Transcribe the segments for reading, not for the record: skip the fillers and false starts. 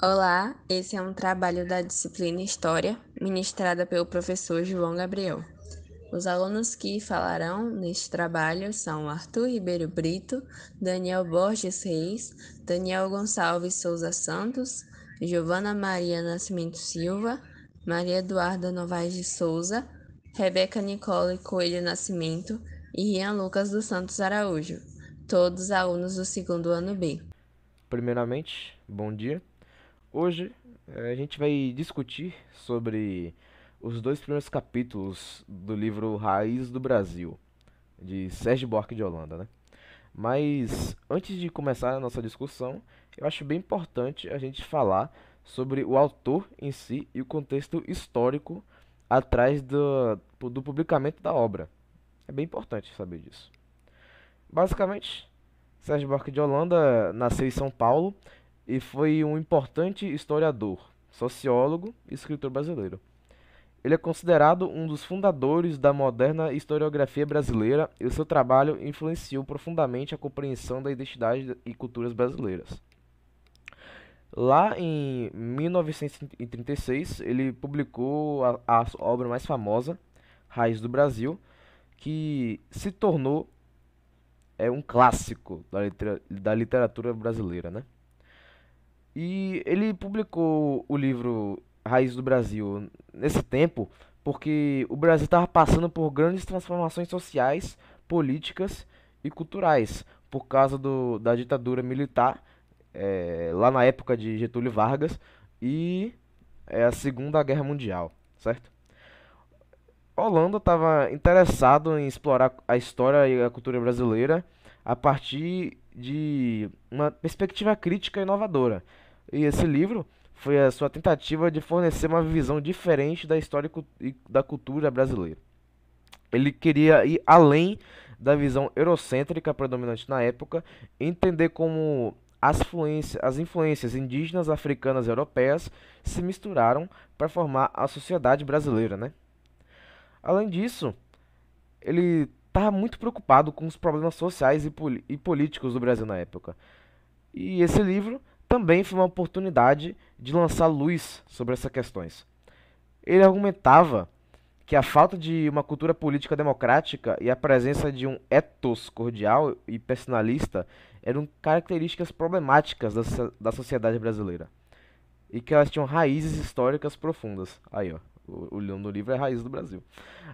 Olá, esse é um trabalho da disciplina História, ministrada pelo professor João Gabriel. Os alunos que falarão neste trabalho são Arthur Ribeiro Brito, Daniel Borges Reis, Daniel Gonçalves Souza Santos, Giovana Maria Nascimento Silva, Maria Eduarda Novaes de Souza, Rebeca Nicole Coelho Nascimento e Rian Lucas dos Santos Araújo, todos alunos do segundo ano B. Primeiramente, bom dia. Hoje a gente vai discutir sobre os dois primeiros capítulos do livro Raiz do Brasil, de Sérgio Buarque de Holanda, né? Mas antes de começar a nossa discussão, eu acho bem importante a gente falar sobre o autor em si e o contexto histórico atrás do publicamento da obra. É bem importante saber disso. Basicamente, Sérgio Buarque de Holanda nasceu em São Paulo e foi um importante historiador, sociólogo e escritor brasileiro. Ele é considerado um dos fundadores da moderna historiografia brasileira e o seu trabalho influenciou profundamente a compreensão da identidade e culturas brasileiras. Lá em 1936, ele publicou a obra mais famosa, Raiz do Brasil, que se tornou um clássico da literatura brasileira, né? E ele publicou o livro Raiz do Brasil nesse tempo porque o Brasil estava passando por grandes transformações sociais, políticas e culturais por causa da ditadura militar lá na época de Getúlio Vargas e a Segunda Guerra Mundial, certo? Holanda estava interessado em explorar a história e a cultura brasileira a partir de uma perspectiva crítica inovadora. E esse livro foi a sua tentativa de fornecer uma visão diferente da história e da cultura brasileira. Ele queria ir além da visão eurocêntrica predominante na época, e entender como as influências indígenas, africanas e europeias se misturaram para formar a sociedade brasileira, né? Além disso, ele estava muito preocupado com os problemas sociais e políticos do Brasil na época. E esse livro também foi uma oportunidade de lançar luz sobre essas questões. Ele argumentava que a falta de uma cultura política democrática e a presença de um ethos cordial e personalista eram características problemáticas da sociedade brasileira e que elas tinham raízes históricas profundas. Aí, ó, o nome do livro é Raiz do Brasil.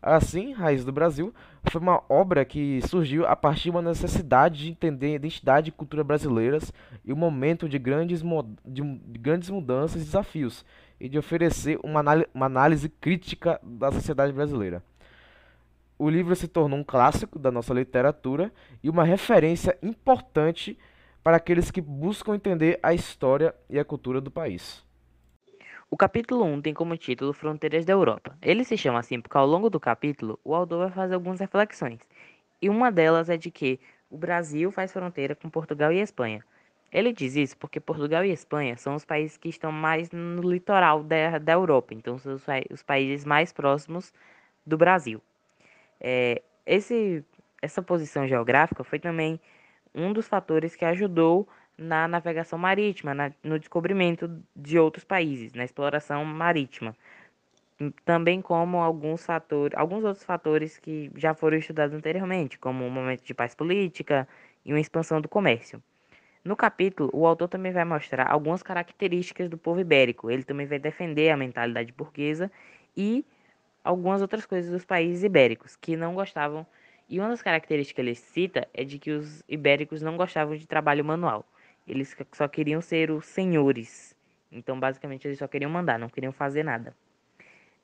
Assim, Raiz do Brasil foi uma obra que surgiu a partir de uma necessidade de entender a identidade e cultura brasileiras e o momento de de grandes mudanças e desafios, e de oferecer uma análise crítica da sociedade brasileira. O livro se tornou um clássico da nossa literatura e uma referência importante para aqueles que buscam entender a história e a cultura do país. O capítulo 1 tem como título Fronteiras da Europa. Ele se chama assim porque ao longo do capítulo o autor vai fazer algumas reflexões. E uma delas é de que o Brasil faz fronteira com Portugal e Espanha. Ele diz isso porque Portugal e Espanha são os países que estão mais no litoral da Europa, então são os países mais próximos do Brasil. Essa posição geográfica foi também um dos fatores que ajudou na navegação marítima, no descobrimento de outros países, na exploração marítima, também como alguns outros fatores que já foram estudados anteriormente, como o momento de paz política e uma expansão do comércio. No capítulo, o autor também vai mostrar algumas características do povo ibérico. Ele também vai defender a mentalidade burguesa e algumas outras coisas dos países ibéricos que não gostavam. E uma das características que ele cita é de que os ibéricos não gostavam de trabalho manual. Eles só queriam ser os senhores. Então, basicamente, eles só queriam mandar, não queriam fazer nada.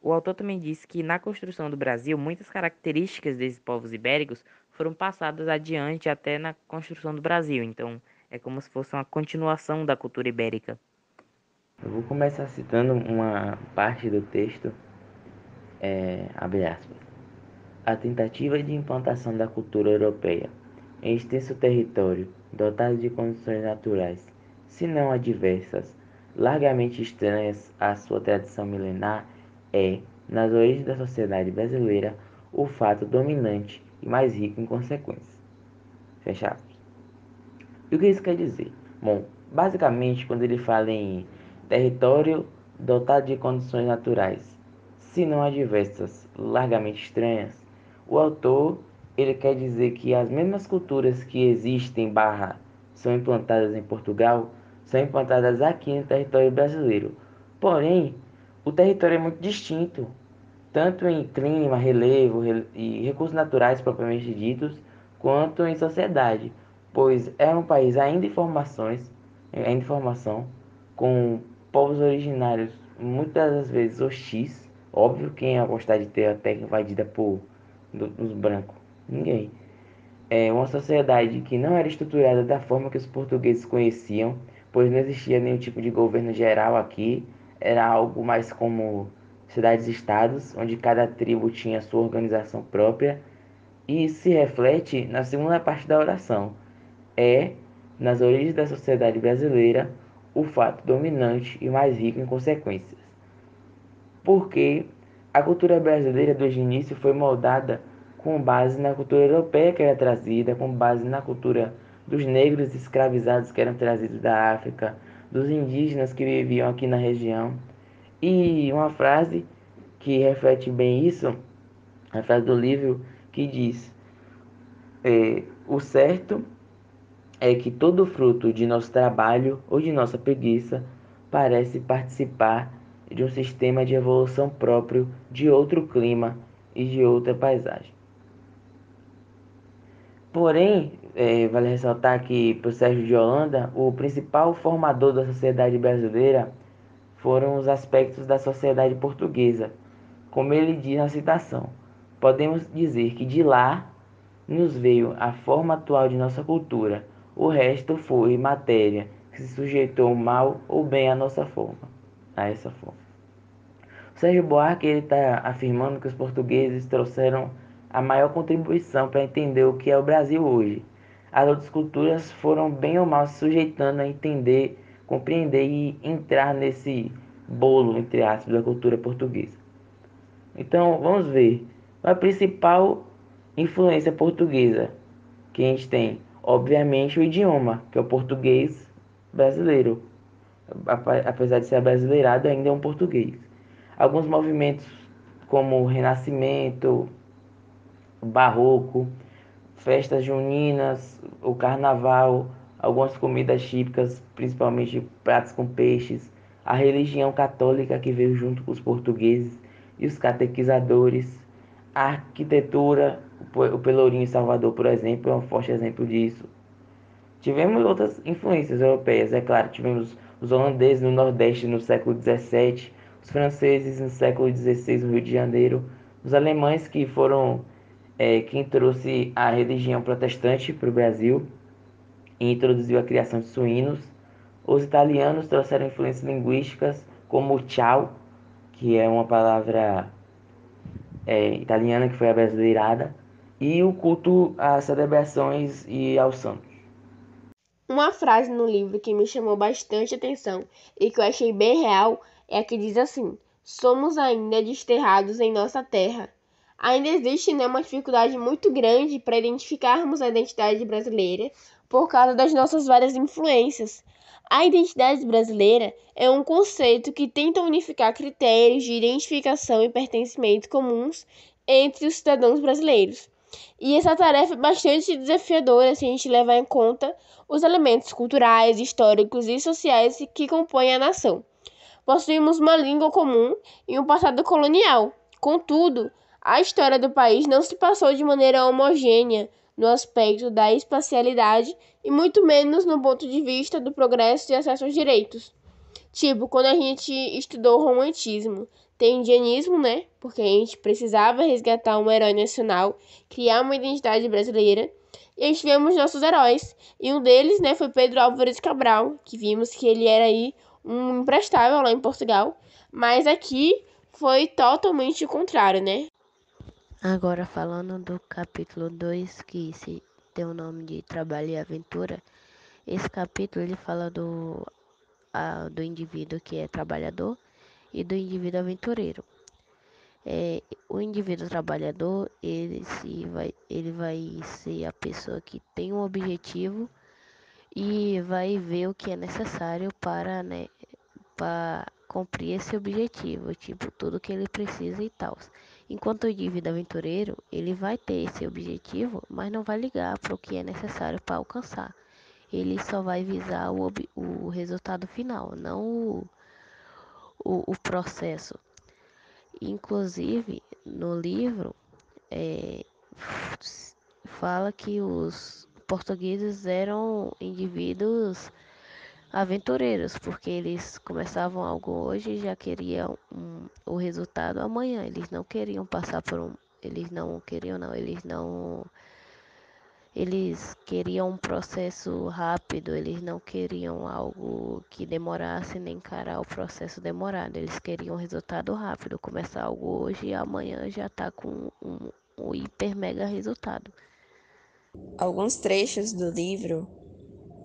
O autor também disse que na construção do Brasil, muitas características desses povos ibéricos foram passadas adiante até na construção do Brasil. Então, é como se fosse uma continuação da cultura ibérica. Eu vou começar citando uma parte do texto, abre aspas. A tentativa de implantação da cultura europeia em extenso território, dotado de condições naturais, se não adversas, largamente estranhas à sua tradição milenar, é, nas origens da sociedade brasileira, o fato dominante e mais rico em consequências. Fecha aspas. E o que isso quer dizer? Bom, basicamente, quando ele fala em território dotado de condições naturais, se não adversas, largamente estranhas. O autor, ele quer dizer que as mesmas culturas que existem barra são implantadas em Portugal, são implantadas aqui no território brasileiro. Porém, o território é muito distinto, tanto em clima, relevo e recursos naturais propriamente ditos, quanto em sociedade, pois é um país ainda em formação, com povos originários muitas das vezes hostis. Óbvio, quem ia gostar de ter a terra invadida por os brancos? Ninguém. É uma sociedade que não era estruturada da forma que os portugueses conheciam, pois não existia nenhum tipo de governo geral aqui, era algo mais como cidades-estados, onde cada tribo tinha sua organização própria, e isso se reflete na segunda parte da oração. É, nas origens da sociedade brasileira, o fato dominante e mais rico em consequências. Porque a cultura brasileira desde o início foi moldada com base na cultura europeia que era trazida, com base na cultura dos negros escravizados que eram trazidos da África, dos indígenas que viviam aqui na região. E uma frase que reflete bem isso, a frase do livro que diz: o certo é que todo fruto de nosso trabalho ou de nossa preguiça parece participar de um sistema de evolução próprio de outro clima e de outra paisagem. Porém, vale ressaltar que para o Sérgio de Holanda, o principal formador da sociedade brasileira foram os aspectos da sociedade portuguesa. Como ele diz na citação, podemos dizer que de lá nos veio a forma atual de nossa cultura. O resto foi matéria que se sujeitou mal ou bem à nossa forma, a essa forma. O Sérgio Buarque está afirmando que os portugueses trouxeram a maior contribuição para entender o que é o Brasil hoje. As outras culturas foram bem ou mal se sujeitando a entender, compreender e entrar nesse bolo, entre aspas, da cultura portuguesa. Então, vamos ver. A principal influência portuguesa que a gente tem, obviamente, o idioma, que é o português brasileiro. Apesar de ser abrasileirado, ainda é um português. Alguns movimentos como o Renascimento, o Barroco, festas juninas, o Carnaval, algumas comidas típicas, principalmente pratos com peixes, a religião católica que veio junto com os portugueses e os catequizadores, a arquitetura, o Pelourinho em Salvador, por exemplo, é um forte exemplo disso. Tivemos outras influências europeias, é claro, tivemos os holandeses no Nordeste no século XVII, os franceses no século XVI no Rio de Janeiro, os alemães que foram quem trouxe a religião protestante para o Brasil e introduziu a criação de suínos. Os italianos trouxeram influências linguísticas como tchau, que é uma palavra italiana que foi abrasileirada, e o culto às celebrações e aos santos. Uma frase no livro que me chamou bastante atenção e que eu achei bem real é a que diz assim: somos ainda desterrados em nossa terra. Ainda existe, né, uma dificuldade muito grande para identificarmos a identidade brasileira por causa das nossas várias influências. A identidade brasileira é um conceito que tenta unificar critérios de identificação e pertencimento comuns entre os cidadãos brasileiros. E essa tarefa é bastante desafiadora se a gente levar em conta os elementos culturais, históricos e sociais que compõem a nação. Possuímos uma língua comum e um passado colonial. Contudo, a história do país não se passou de maneira homogênea no aspecto da espacialidade e muito menos no ponto de vista do progresso e acesso aos direitos. Tipo, quando a gente estudou o romantismo, tem o indianismo, né? Porque a gente precisava resgatar um herói nacional, criar uma identidade brasileira. E aí tivemos nossos heróis. E um deles, né, foi Pedro Álvares Cabral, que vimos que ele era aí um imprestável lá em Portugal. Mas aqui foi totalmente o contrário, né? Agora falando do capítulo 2, que se tem o nome de Trabalho e Aventura, esse capítulo ele fala do indivíduo que é trabalhador e do indivíduo aventureiro. O indivíduo trabalhador, ele vai ser a pessoa que tem um objetivo e vai ver o que é necessário para, né, para cumprir esse objetivo, tipo, tudo que ele precisa e tal. Enquanto o indivíduo aventureiro, ele vai ter esse objetivo, mas não vai ligar para o que é necessário para alcançar. Ele só vai visar o resultado final, não o processo. Inclusive, no livro, é, fala que os portugueses eram indivíduos aventureiros, porque eles começavam algo hoje e já queriam o resultado amanhã. Eles não queriam passar por um. Eles não queriam, não. Eles não. Eles queriam um processo rápido, eles não queriam algo que demorasse nem encarar o processo demorado. Eles queriam um resultado rápido, começar algo hoje e amanhã já tá com um hiper mega resultado. Alguns trechos do livro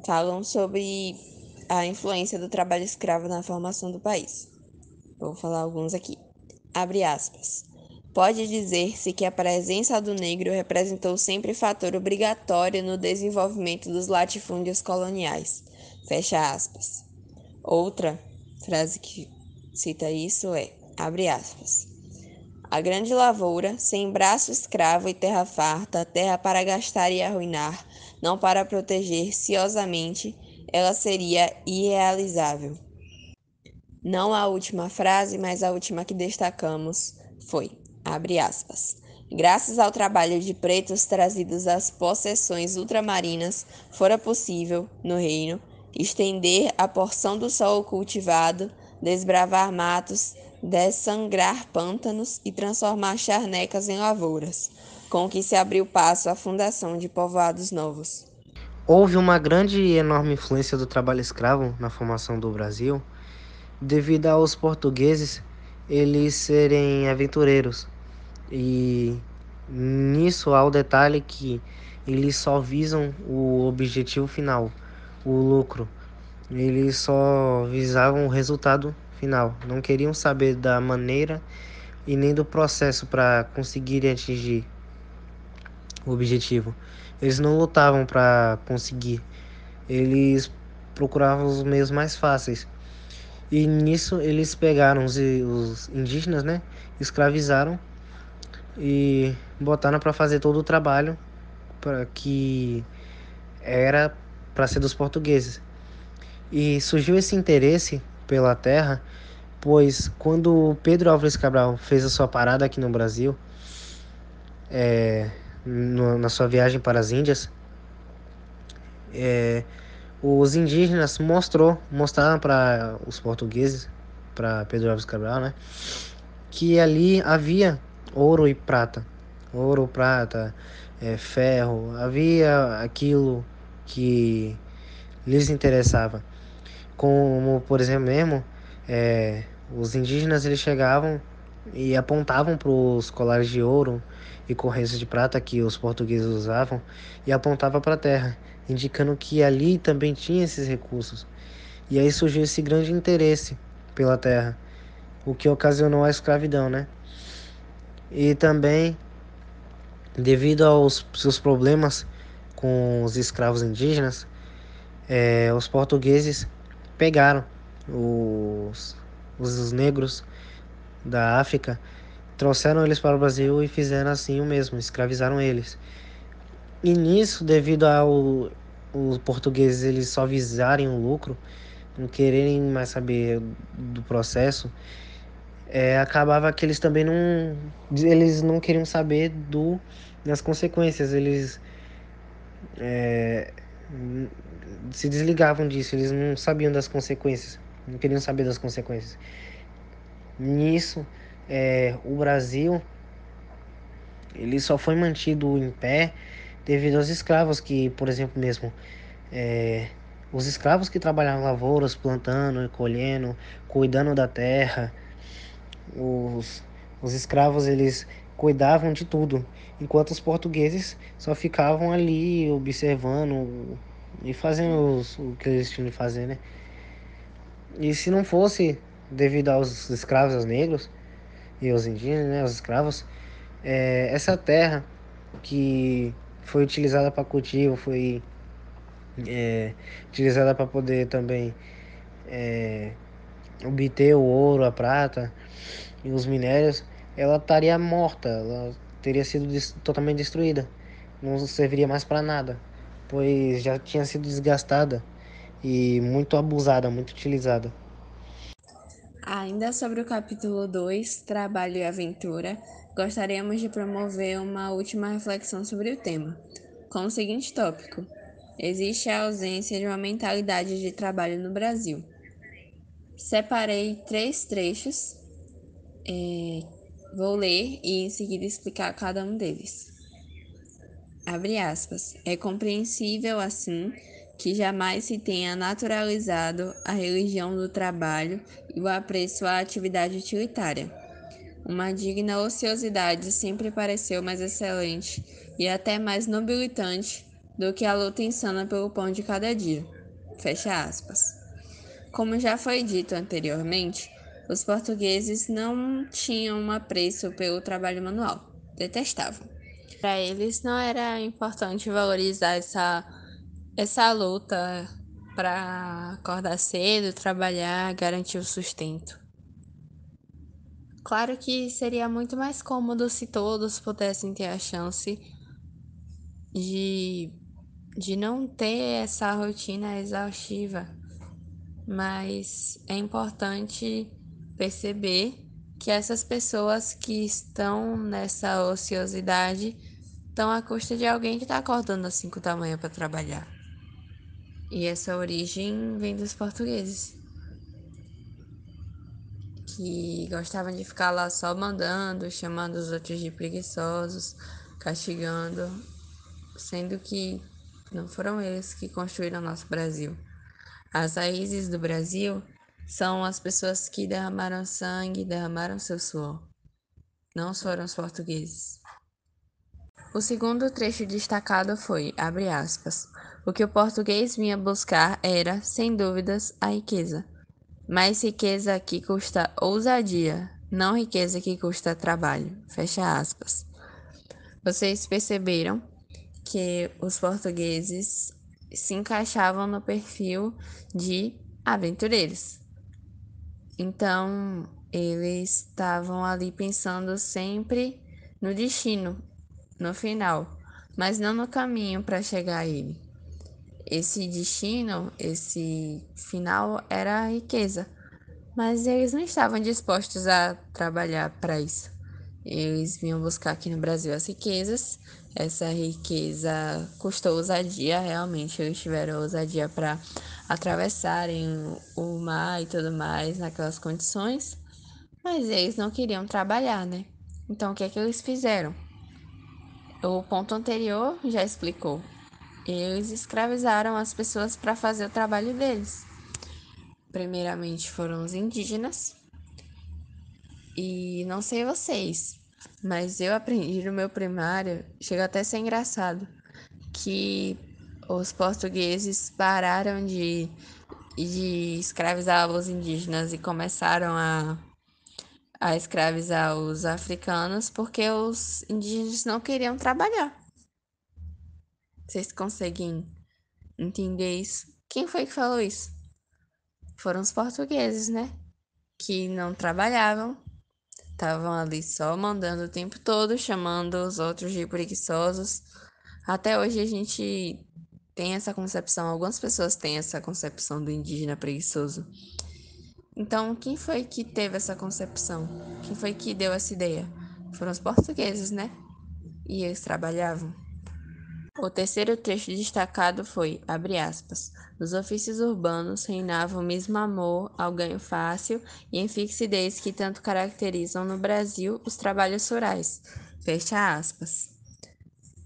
falam sobre a influência do trabalho escravo na formação do país. Vou falar alguns aqui. Abre aspas. Pode dizer-se que a presença do negro representou sempre fator obrigatório no desenvolvimento dos latifúndios coloniais. Fecha aspas. Outra frase que cita isso é, abre aspas. A grande lavoura, sem braço escravo e terra farta, terra para gastar e arruinar, não para proteger ciosamente, ela seria irrealizável. Não a última frase, mas a última que destacamos foi, abre aspas, graças ao trabalho de pretos trazidos às possessões ultramarinas, fora possível, no reino, estender a porção do solo cultivado, desbravar matos, dessangrar pântanos e transformar charnecas em lavouras, com que se abriu passo à fundação de povoados novos. Houve uma grande e enorme influência do trabalho escravo na formação do Brasil, devido aos portugueses eles serem aventureiros. E nisso há o detalhe que eles só visam o objetivo final, o lucro. Eles só visavam o resultado final, não queriam saber da maneira e nem do processo para conseguirem atingir o objetivo. Eles não lutavam para conseguir, eles procuravam os meios mais fáceis. E nisso eles pegaram os indígenas, né? Escravizaram e botaram para fazer todo o trabalho para que era para ser dos portugueses. E surgiu esse interesse pela terra, pois quando Pedro Álvares Cabral fez a sua parada aqui no Brasil, na sua viagem para as Índias, os indígenas mostraram para os portugueses, para Pedro Álvares Cabral, né, que ali havia ouro e prata, ferro, havia aquilo que lhes interessava. Como, por exemplo, mesmo, os indígenas eles chegavam e apontavam para os colares de ouro e correntes de prata que os portugueses usavam e apontava para a terra, indicando que ali também tinha esses recursos. E aí surgiu esse grande interesse pela terra, o que ocasionou a escravidão, né? E também, devido aos seus problemas com os escravos indígenas, os portugueses pegaram os negros da África, trouxeram eles para o Brasil e fizeram assim o mesmo, escravizaram eles. E nisso, devido ao os portugueses eles só visarem o lucro, não quererem mais saber do processo, acabava que eles não queriam saber das consequências, eles se desligavam disso, eles não sabiam das consequências, não queriam saber das consequências. Nisso, o Brasil ele só foi mantido em pé devido aos escravos que, por exemplo, mesmo os escravos que trabalhavam lavouras, plantando, colhendo, cuidando da terra, os escravos eles cuidavam de tudo, enquanto os portugueses só ficavam ali observando e fazendo o que eles tinham de fazer, né? E se não fosse devido aos escravos, aos negros e aos indígenas, né, aos escravos, essa terra que foi utilizada para cultivo, foi utilizada para poder também obter o ouro, a prata e os minérios, ela estaria morta, ela teria sido totalmente destruída, não serviria mais para nada, pois já tinha sido desgastada e muito abusada, muito utilizada. Ainda sobre o capítulo 2, Trabalho e Aventura, gostaríamos de promover uma última reflexão sobre o tema, com o seguinte tópico: existe a ausência de uma mentalidade de trabalho no Brasil. Separei 3 trechos, vou ler e em seguida explicar cada um deles. Abre aspas. É compreensível, assim, que jamais se tenha naturalizado a religião do trabalho e o apreço à atividade utilitária. Uma digna ociosidade sempre pareceu mais excelente e até mais nobilitante do que a luta insana pelo pão de cada dia. Fecha aspas. Como já foi dito anteriormente, os portugueses não tinham um apreço pelo trabalho manual. Detestavam. Para eles não era importante valorizar essa luta para acordar cedo, trabalhar, garantir o sustento. Claro que seria muito mais cômodo se todos pudessem ter a chance de, de não ter essa rotina exaustiva, mas é importante perceber que essas pessoas que estão nessa ociosidade estão à custa de alguém que está acordando às 5 da manhã para trabalhar. E essa origem vem dos portugueses, que gostavam de ficar lá só mandando, chamando os outros de preguiçosos, castigando, sendo que não foram eles que construíram nosso Brasil. As raízes do Brasil são as pessoas que derramaram sangue, derramaram seu suor. Não foram os portugueses. O segundo trecho destacado foi, abre aspas, o que o português vinha buscar era, sem dúvidas, a riqueza. Mas riqueza que custa ousadia, não riqueza que custa trabalho. Fecha aspas. Vocês perceberam que os portugueses se encaixavam no perfil de aventureiros. Então, eles estavam ali pensando sempre no destino, no final, mas não no caminho para chegar a ele. Esse destino, esse final era a riqueza, mas eles não estavam dispostos a trabalhar para isso. Eles vinham buscar aqui no Brasil as riquezas. Essa riqueza custou ousadia, realmente. Eles tiveram ousadia para atravessarem o mar e tudo mais naquelas condições. Mas eles não queriam trabalhar, né? Então o que é que eles fizeram? O ponto anterior já explicou. Eles escravizaram as pessoas para fazer o trabalho deles. Primeiramente foram os indígenas. E não sei vocês, mas eu aprendi no meu primário, chega até a ser engraçado, que os portugueses pararam de escravizar os indígenas e começaram a escravizar os africanos porque os indígenas não queriam trabalhar. Vocês conseguem entender isso? Quem foi que falou isso? Foram os portugueses, né? Que não trabalhavam. Estavam ali só mandando o tempo todo, chamando os outros de preguiçosos. Até hoje a gente tem essa concepção, algumas pessoas têm essa concepção do indígena preguiçoso. Então, quem foi que teve essa concepção? Quem foi que deu essa ideia? Foram os portugueses, né? E eles trabalhavam. O terceiro trecho destacado foi, abre aspas, nos ofícios urbanos reinava o mesmo amor ao ganho fácil e infixidez que tanto caracterizam no Brasil os trabalhos rurais. Fecha aspas.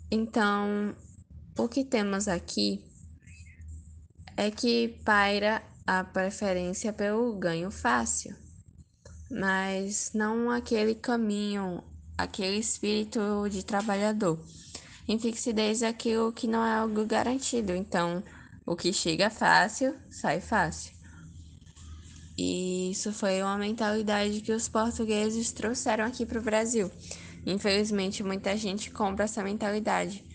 Então, o que temos aqui é que paira a preferência pelo ganho fácil, mas não aquele caminho, aquele espírito de trabalhador. Infixidez é aquilo que não é algo garantido, então o que chega fácil, sai fácil. E isso foi uma mentalidade que os portugueses trouxeram aqui para o Brasil. Infelizmente, muita gente compra essa mentalidade.